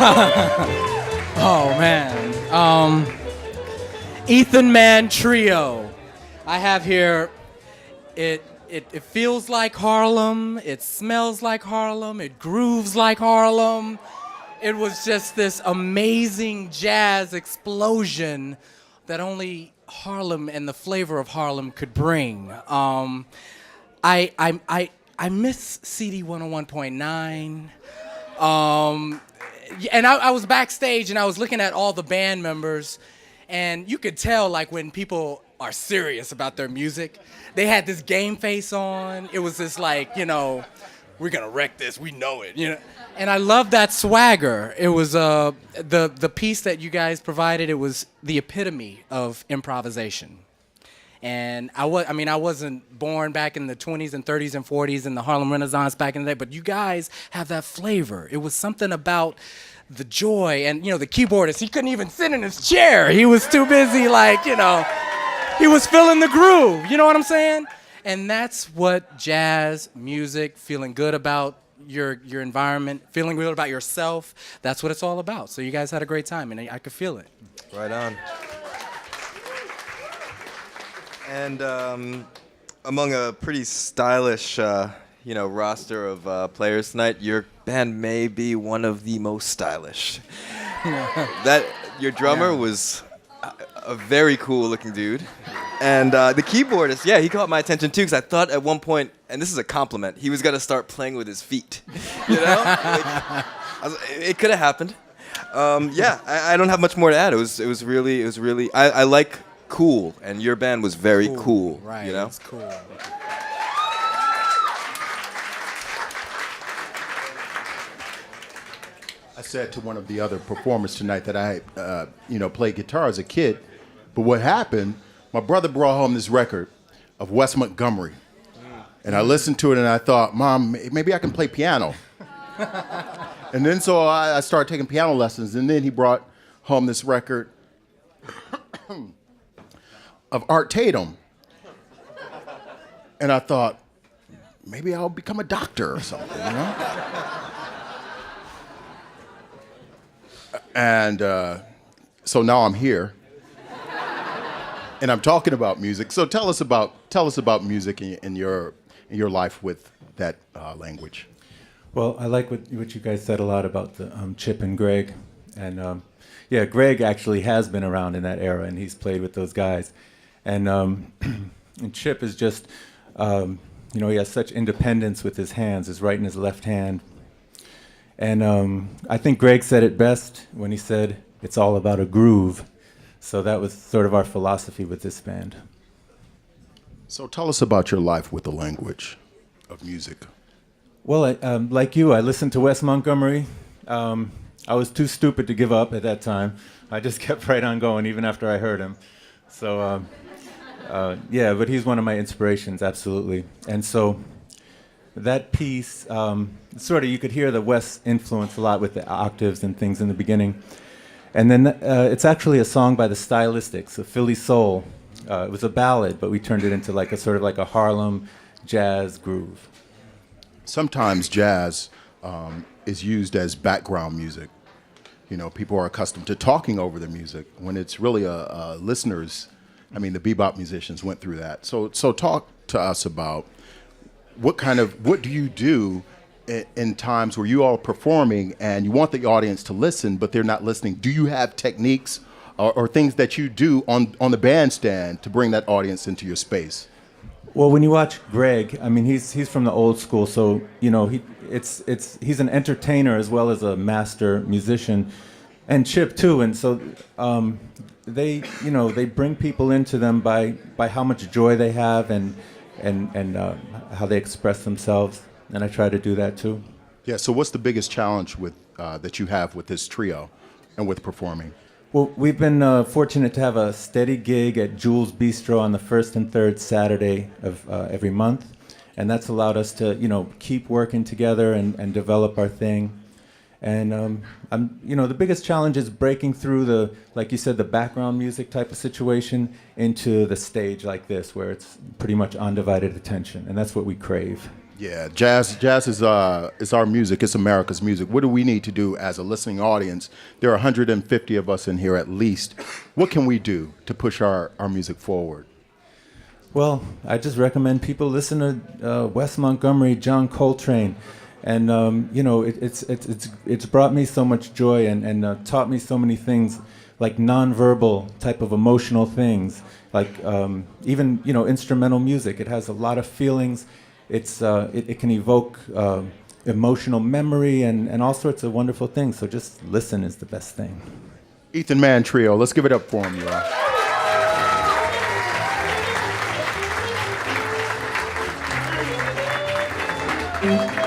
Oh man. Ethan Mann Trio. I have here it feels like Harlem, it smells like Harlem, it grooves like Harlem. It was just this amazing jazz explosion that only Harlem and the flavor of Harlem could bring. I miss CD 101.9. And I was backstage and I was looking at all the band members, and you could tell like when people are serious about their music, they had this game face on. It was this like, we're gonna wreck this, we know it. And I love that swagger. It was the piece that you guys provided. It was the epitome of improvisation. And I wasn't born back in the 20s and 30s and 40s in the Harlem Renaissance back in the day, but you guys have that flavor. It was something about the joy, and the keyboardist, he couldn't even sit in his chair. He was too busy, he was feeling the groove. You know what I'm saying? And that's what jazz music, feeling good about your environment, feeling good about yourself, that's what it's all about. So you guys had a great time, and I could feel it. Right on. And among a pretty stylish, roster of players tonight, your band may be one of the most stylish. Your drummer was a very cool-looking dude, and the keyboardist, he caught my attention too, because I thought at one point, and this is a compliment, he was gonna start playing with his feet. It could have happened. I don't have much more to add. It was really. I like cool, and your band was very cool. Right, it's cool. I said to one of the other performers tonight that I, played guitar as a kid, but what happened, my brother brought home this record of Wes Montgomery, and I listened to it and I thought, Mom, maybe I can play piano. And then so I started taking piano lessons, and then he brought home this record of Art Tatum. And I thought, maybe I'll become a doctor or something, And so now I'm here, and I'm talking about music. So tell us about music in your life with that language. Well, I like what you guys said a lot about the Chip and Greg, and Greg actually has been around in that era, and he's played with those guys, and and Chip is just he has such independence with his hands, his right and his left hand. And I think Greg said it best when he said, it's all about a groove. So that was sort of our philosophy with this band. So tell us about your life with the language of music. Well, like you, I listened to Wes Montgomery. I was too stupid to give up at that time. I just kept right on going, even after I heard him. So, but he's one of my inspirations, absolutely. And so that piece, you could hear the Wes influence a lot with the octaves and things in the beginning. And then it's actually a song by the Stylistics, a Philly Soul. It was a ballad, but we turned it into like a Harlem jazz groove. Sometimes jazz is used as background music. People are accustomed to talking over the music when it's really listeners. I mean, the bebop musicians went through that. So talk to us about what do you do in times where you all are performing and you want the audience to listen, but they're not listening? Do you have techniques or things that you do on the bandstand to bring that audience into your space? Well, when you watch Greg, I mean, he's from the old school, so he's an entertainer as well as a master musician, and Chip too, and so they bring people into them by how much joy they have and how they express themselves, and I try to do that too. Yeah. So what's the biggest challenge with that you have with this trio and with performing? Well, we've been fortunate to have a steady gig at Jules Bistro on the first and third Saturday of every month, and that's allowed us to keep working together and develop our thing. And the biggest challenge is breaking through the, like you said, the background music type of situation into the stage like this, where it's pretty much undivided attention, and that's what we crave. Yeah, jazz is our music. It's America's music. What do we need to do as a listening audience? There are 150 of us in here at least. What can we do to push our music forward? Well, I just recommend people listen to Wes Montgomery, John Coltrane, and it's brought me so much joy and taught me so many things, like nonverbal type of emotional things, like even instrumental music. It has a lot of feelings. It can evoke emotional memory and all sorts of wonderful things. So just listen is the best thing. Ethan Mann Trio. Let's give it up for him, y'all. Thank you.